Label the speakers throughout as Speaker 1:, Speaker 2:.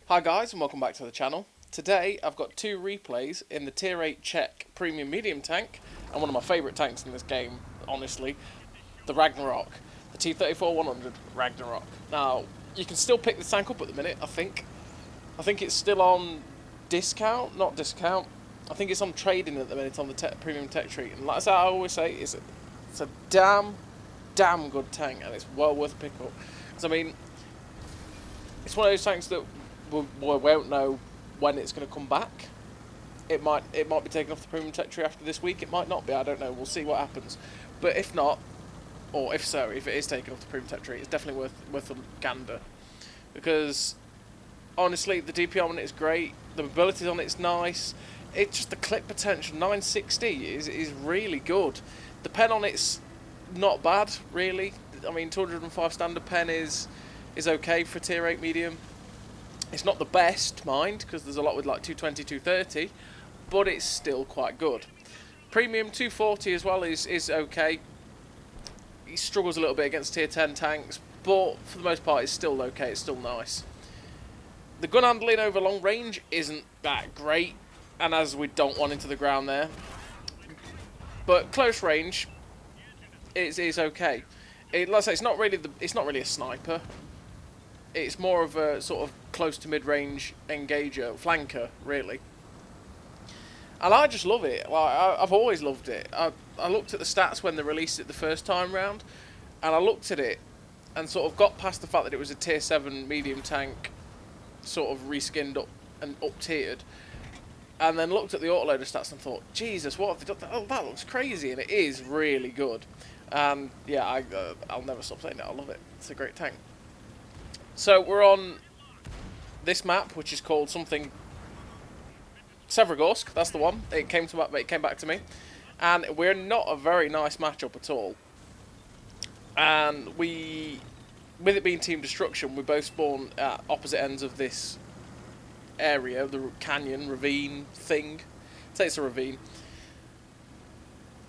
Speaker 1: Hi guys and welcome back to the channel. Today I've got two replays in the tier 8 Czech premium medium tank and one of my favourite tanks in this game, honestly, the Ragnarok. The T-34-100 Ragnarok. Now, you can still pick this tank up at the minute, I think. I think it's still on discount, not discount. I think it's on trading at the minute on the premium tech treat. And like I always say, it's a damn good tank and it's well worth a pick up. Because I mean, it's one of those tanks that we won't know when it's going to come back. It might be taken off the premium tech tree after this week. It might not be. I don't know. We'll see what happens. But if not, or if so, if it is taken off the premium tech tree, it's definitely worth a gander. Because honestly, the DPM on it is great. The mobility on it is nice. It's just the clip potential. 960 is really good. The pen on it's not bad, really. I mean, 205 standard pen is okay for tier 8 medium. It's not the best, mind, because there's a lot with like 220, 230, but it's still quite good. Premium 240 as well is okay. He struggles a little bit against tier 10 tanks, but for the most part it's still okay, it's still nice. The gun handling over long range isn't that great, and as we don't want into the ground there. But close range is okay. Like I say, it's not really a sniper. It's more of a sort of close to mid-range engager, flanker, really. And I just love it. Like, I've always loved it. I looked at the stats when they released it the first time round, and I looked at it and sort of got past the fact that it was a tier 7 medium tank, sort of reskinned up and up-tiered, and then looked at the autoloader stats and thought, Jesus, what have they done? Oh, that looks crazy, and it is really good. And yeah, I'll never stop saying that. I love it. It's a great tank. So we're on this map, which is called something Severogorsk. That's the one. It came back to me, and we're not a very nice matchup at all. And with it being team destruction, we both spawn at opposite ends of this area, the canyon ravine thing. I'd say it's a ravine.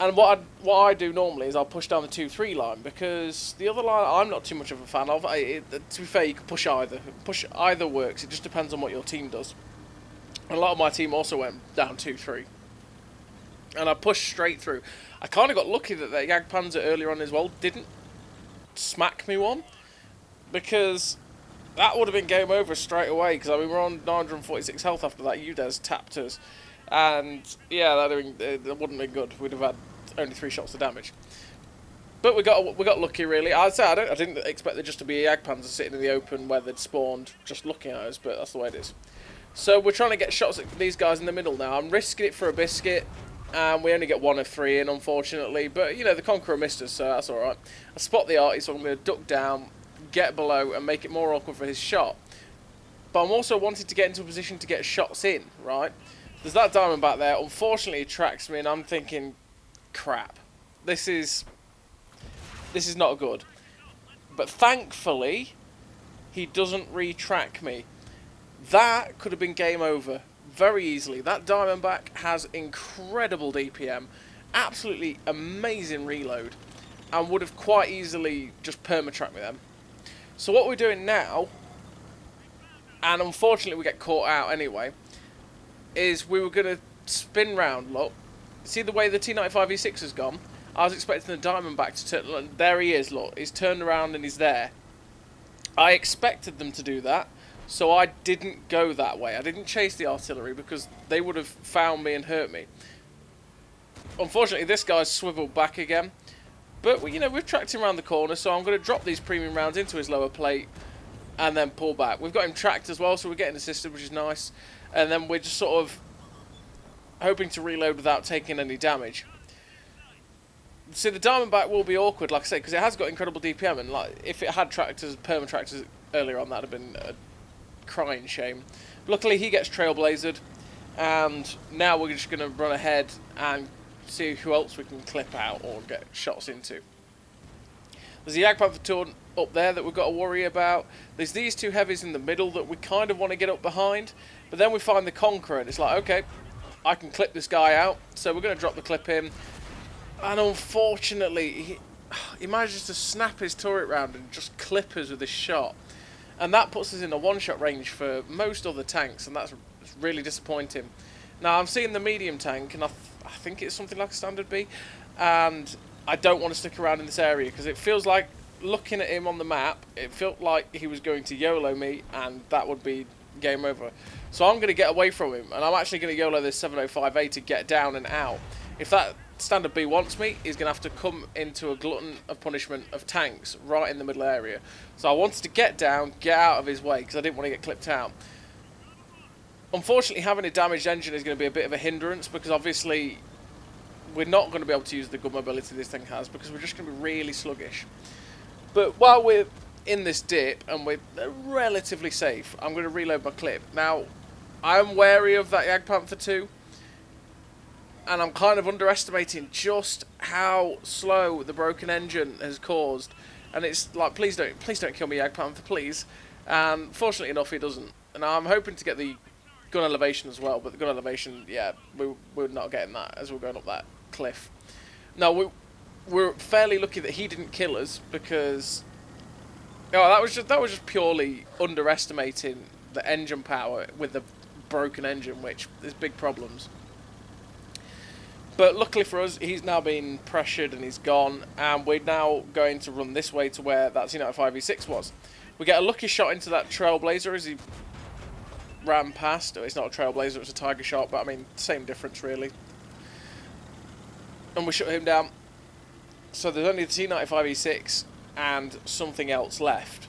Speaker 1: And what I do normally is I'll push down the 2-3 line, because the other line I'm not too much of a fan of. To be fair, you can push either. Push either works. It just depends on what your team does. And a lot of my team also went down 2-3. And I pushed straight through. I kind of got lucky that the Jagdpanzer earlier on as well didn't smack me one, because that would have been game over straight away, because I mean, we're on 946 health after that. UDES tapped us. And yeah, that wouldn't have been good. We'd have had only 3 shots of damage. But we got lucky, really. I'd say I didn't expect there just to be a Jagdpanzer sitting in the open where they'd spawned, just looking at us. But that's the way it is. So we're trying to get shots at these guys in the middle now. I'm risking it for a biscuit, and we only get 1 of 3 in, unfortunately. But you know, the Conqueror missed us, so that's all right. I spot the arty, so I'm going to duck down, get below, and make it more awkward for his shot. But I'm also wanting to get into a position to get shots in, right? There's that diamond back there. Unfortunately, it tracks me, and I'm thinking, crap. This is not good. But thankfully, he doesn't retrack me. That could have been game over very easily. That Diamondback has incredible DPM, absolutely amazing reload, and would have quite easily just perma-tracked me then. So what we're doing now, and unfortunately we get caught out anyway, is we were going to spin round, look. See the way the T-35-100 has gone? I was expecting the Diamondback to turn. There he is, look. He's turned around and he's there. I expected them to do that, so I didn't go that way. I didn't chase the artillery because they would have found me and hurt me. Unfortunately, this guy's swiveled back again. But, you know, we've tracked him around the corner, so I'm going to drop these premium rounds into his lower plate and then pull back. We've got him tracked as well, so we're getting assisted, which is nice. And then we're just sort of hoping to reload without taking any damage. See, the Diamondback will be awkward, like I say, because it has got incredible DPM, and like if it had tractors, perma tractors earlier on, that'd have been a crying shame. Luckily, he gets trailblazered, and now we're just going to run ahead and see who else we can clip out or get shots into. There's a Jagdpanther turn up there that we've got to worry about. There's these 2 heavies in the middle that we kind of want to get up behind, but then we find the Conqueror, and it's like, okay, I can clip this guy out, so we're going to drop the clip in. And unfortunately, he manages to snap his turret round and just clip us with his shot. and that puts us in a one-shot range for most other tanks, and that's really disappointing. Now I'm seeing the medium tank, and I think it's something like a standard B, and I don't want to stick around in this area because it feels like, looking at him on the map, it felt like he was going to YOLO me, and that would be game over. So I'm going to get away from him, and I'm actually going to YOLO this 705A to get down and out. If that standard B wants me, he's going to have to come into a glutton of punishment of tanks right in the middle area. So I wanted to get down, get out of his way, because I didn't want to get clipped out. Unfortunately, having a damaged engine is going to be a bit of a hindrance, because obviously we're not going to be able to use the good mobility this thing has, because we're just going to be really sluggish. But while we're in this dip and we're relatively safe, I'm going to reload my clip. Now, I'm wary of that Jagdpanther 2, and I'm kind of underestimating just how slow the broken engine has caused. And it's like, please don't kill me, Jagdpanther, please. And fortunately enough, he doesn't. And I'm hoping to get the gun elevation as well, but the gun elevation, yeah, we're not getting that as we're going up that cliff. No, we're fairly lucky that he didn't kill us, because that was just purely underestimating the engine power with the broken engine, which there's big problems. But luckily for us, he's now been pressured and he's gone, and we're now going to run this way to where that T-35-100 was. We get a lucky shot into that Trailblazer as he ran past. It's not a Trailblazer, it's a Tiger shot, but I mean, same difference really. And we shut him down. So there's only the T-95-E6 and something else left.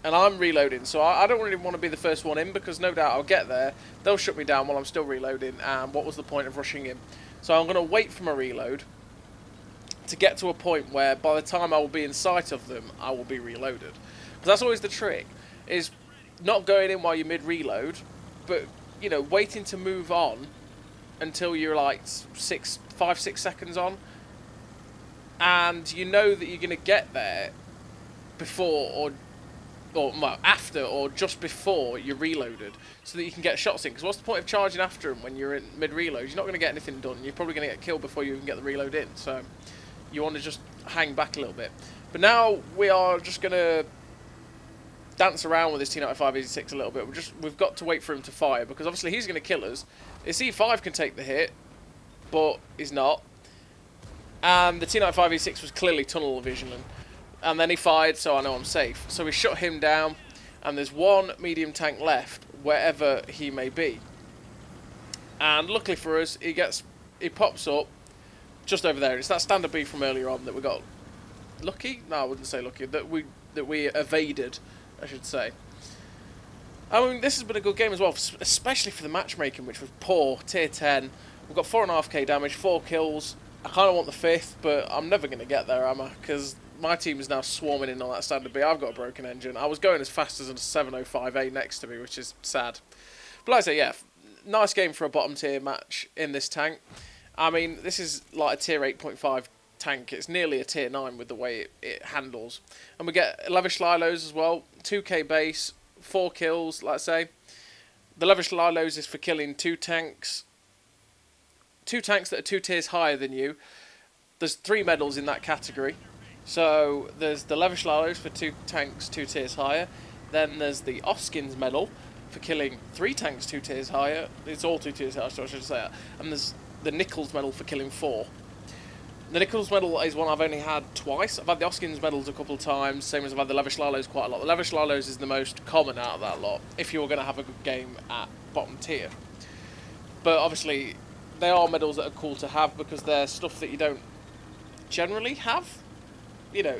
Speaker 1: And I'm reloading, so I don't really want to be the first one in, because no doubt I'll get there, they'll shut me down while I'm still reloading, and what was the point of rushing in? So I'm going to wait for my reload to get to a point where by the time I will be in sight of them, I will be reloaded. Because that's always the trick, is not going in while you're mid-reload, but, you know, waiting to move on until you're like 5-6 seconds on, and you know that you're going to get there before or well, after or just before you're reloaded, so that you can get shots in. Because what's the point of charging after them when you're in mid-reload? You're not going to get anything done. You're probably going to get killed before you even get the reload in. So you want to just hang back a little bit. But now we are just going to dance around with this T-95-86 a little bit. We've got to wait for him to fire, because obviously he's going to kill us. His C5 can take the hit, but he's not. And the T-95-86 was clearly tunnel vision, and then he fired, so I know I'm safe. So we shut him down, and there's one medium tank left, wherever he may be. And luckily for us, he pops up just over there. It's that standard B from earlier on that we got lucky. No, I wouldn't say lucky. That we evaded, I should say. I mean, this has been a good game as well, especially for the matchmaking, which was poor. Tier 10. We've got 4.5k damage, 4 kills. I kind of want the 5th, but I'm never going to get there, am I? Because my team is now swarming in on that standard B. I've got a broken engine. I was going as fast as a 705A next to me, which is sad. But like I say, yeah, nice game for a bottom tier match in this tank. I mean, this is like a tier 8.5 tank. It's nearly a tier 9 with the way it handles. And we get Levish Lilos as well. 2k base, 4 kills, like I say. The Levish Lilos is for killing 2 tanks. 2 tanks that are 2 tiers higher than you. There's 3 medals in that category. So there's the Levish Lilos for 2 tanks 2 tiers higher. Then there's the Oskins medal for killing 3 tanks 2 tiers higher. It's all 2 tiers higher, so I should say that. And there's the Nichols medal for killing 4. The Nichols medal is one I've only had twice. I've had the Oskins medals a couple of times, same as I've had the Levish Lilos quite a lot. The Levish Lilos is the most common out of that lot, if you're going to have a good game at bottom tier. But obviously, they are medals that are cool to have, because they're stuff that you don't generally have. You know,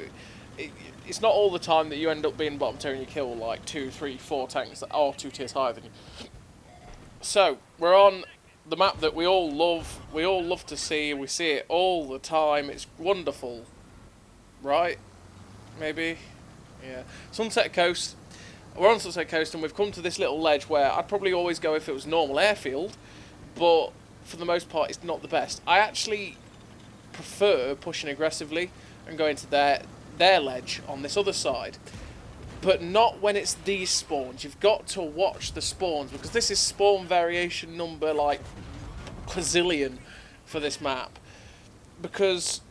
Speaker 1: it's not all the time that you end up being bottom tier and you kill like 2, 3, 4 tanks that are 2 tiers higher than you. So, we're on the map that we all love to see. We see it all the time. It's wonderful, right? Maybe, yeah. Sunset Coast. We're on Sunset Coast, and we've come to this little ledge where I'd probably always go if it was normal airfield, but for the most part, it's not the best. I actually prefer pushing aggressively and going to their ledge on this other side, but not when it's these spawns. You've got to watch the spawns, because this is spawn variation number like quadrillion for this map, because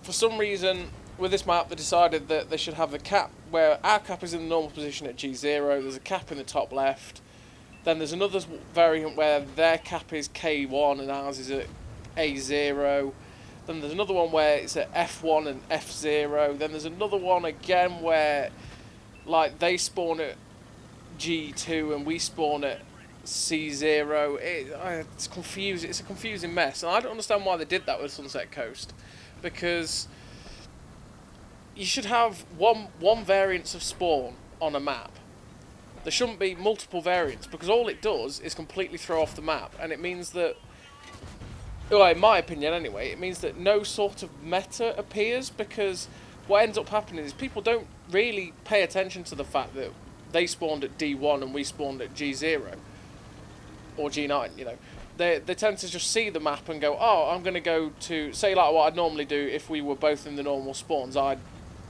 Speaker 1: for some reason with this map, they decided that they should have the cap where our cap is in the normal position at G0. There's a cap in the top left. Then there's another variant where their cap is K1 and ours is at A0. Then there's another one where it's at F1 and F0. Then there's another one again where, like, they spawn at G2 and we spawn at C0. It's confusing. It's a confusing mess, and I don't understand why they did that with Sunset Coast, because you should have one variance of spawn on a map. There shouldn't be multiple variants, because all it does is completely throw off the map, and it means that, well, in my opinion anyway, it means that no sort of meta appears, because what ends up happening is people don't really pay attention to the fact that they spawned at D1 and we spawned at G0 or G9, you know. They tend to just see the map and go, oh, I'm going to go to, say like what I'd normally do if we were both in the normal spawns, I'd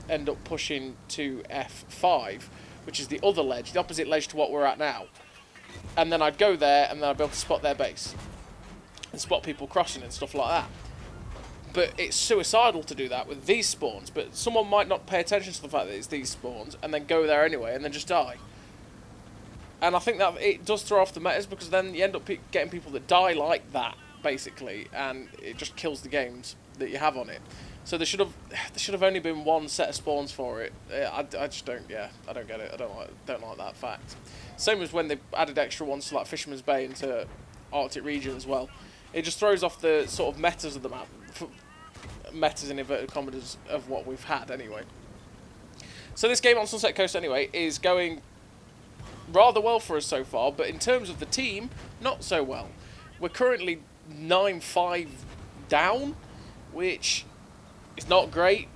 Speaker 1: end up pushing to F5, which is the other ledge, the opposite ledge to what we're at now. And then I'd go there and then I'd be able to spot their base and spot people crossing and stuff like that. But it's suicidal to do that with these spawns, but someone might not pay attention to the fact that it's these spawns and then go there anyway and then just die. And I think that it does throw off the metas, because then you end up getting people that die like that, basically, and it just kills the games that you have on it. So there should have only been one set of spawns for it. I just don't, yeah, I don't get it. I don't like that fact. Same as when they added extra ones to like Fisherman's Bay into Arctic region as well. It just throws off the sort of metas of the map, metas in inverted commas of what we've had anyway. So this game on Sunset Coast anyway is going rather well for us so far, but in terms of the team, not so well. We're currently 9-5 down, which is not great,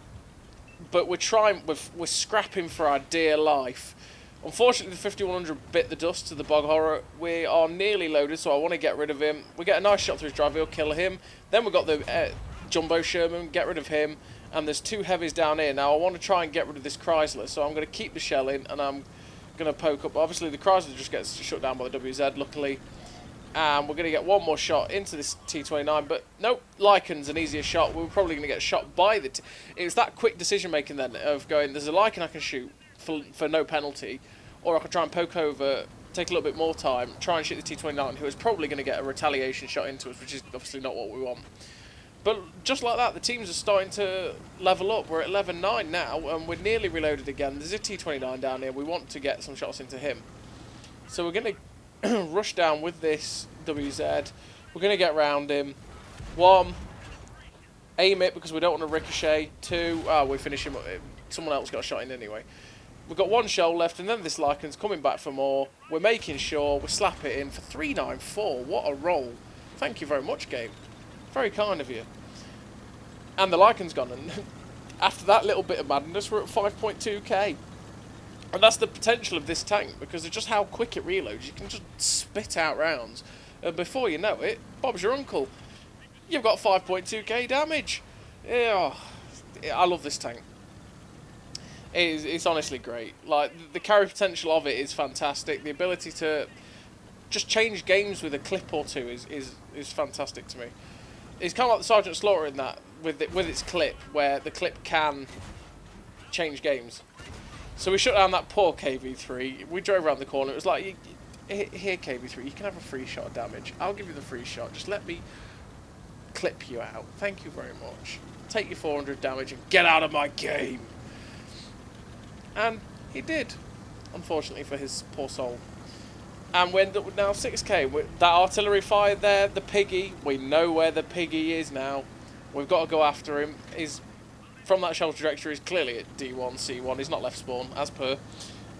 Speaker 1: but we're trying, we're scrapping for our dear life. Unfortunately, the 5100 bit the dust to the Bog Horror. We are nearly loaded, so I want to get rid of him. We get a nice shot through his drive wheel, kill him. Then we've got the Jumbo Sherman, get rid of him. And there's two heavies down here. Now, I want to try and get rid of this Chrysler, so I'm going to keep the shell in, and I'm going to poke up. Obviously, the Chrysler just gets shut down by the WZ, luckily. And we're going to get one more shot into this T-29, but nope, Lycan's an easier shot. We're probably going to get shot by the... It was that quick decision-making then of going, there's a Lycan I can shoot for no penalty, or I can try and poke over, take a little bit more time, try and shoot the T-29, who is probably going to get a retaliation shot into us, which is obviously not what we want. But just like that, the teams are starting to level up. We're at 11-9 now, and we're nearly reloaded again. There's a T-29 down here. We want to get some shots into him. So we're going to rush down with this WZ. We're going to get round him. 1, aim it because we don't want to ricochet. 2, we finish him. Someone else got a shot in anyway. We've got one shell left, and then this Lycan's coming back for more. We're making sure we slap it in for 394. What a roll. Thank you very much, game. Very kind of you. And the Lycan's gone, and after that little bit of madness, we're at 5.2k. And that's the potential of this tank, because of just how quick it reloads. You can just spit out rounds, and before you know it, Bob's your uncle. You've got 5.2k damage. Yeah, I love this tank. It's honestly great. Like, the carry potential of it is fantastic. The ability to just change games with a clip or two is fantastic to me. It's kind of like the Sergeant Slaughter in that, with its clip, where the clip can change games. So we shut down that poor KV3. We drove around the corner. It was like, here KV3, you can have a free shot of damage. I'll give you the free shot. Just let me clip you out. Thank you very much. Take your 400 damage and get out of my game. And he did, unfortunately for his poor soul. And we end up with now 6k. That artillery fire there, the piggy, we know where the piggy is now. We've got to go after him. He's, from that shell trajectory, he's clearly at D1, C1. He's not left spawn, as per.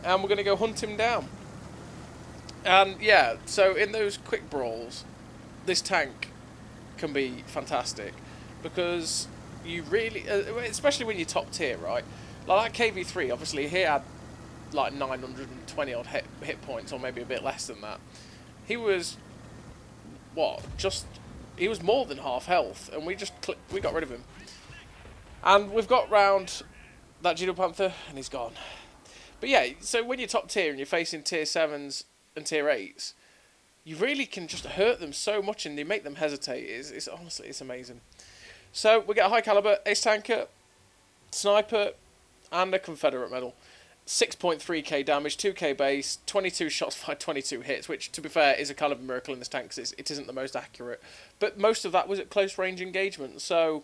Speaker 1: And we're going to go hunt him down. And yeah, so in those quick brawls, this tank can be fantastic. Because you really, especially when you're top tier, right? Like that KV3, obviously, he had like 920 odd hit points, or maybe a bit less than that. He was, what, he was more than half health, and we got rid of him. And we've got round that Judo Panther, and he's gone. But yeah, so when you're top tier and you're facing tier 7s and tier 8s, you really can just hurt them so much, and you make them hesitate. It's honestly, it's amazing. So we get a high caliber ace tanker. Sniper and a Confederate medal. 6.3k damage, 2k base, 22 shots fired, 22 hits, which, to be fair, is a kind of a miracle in this tank because it isn't the most accurate. But most of that was at close range engagement, so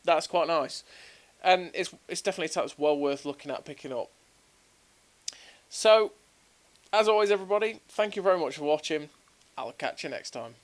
Speaker 1: that's quite nice. And it's definitely a tank that's well worth looking at picking up. So, as always, everybody, thank you very much for watching. I'll catch you next time.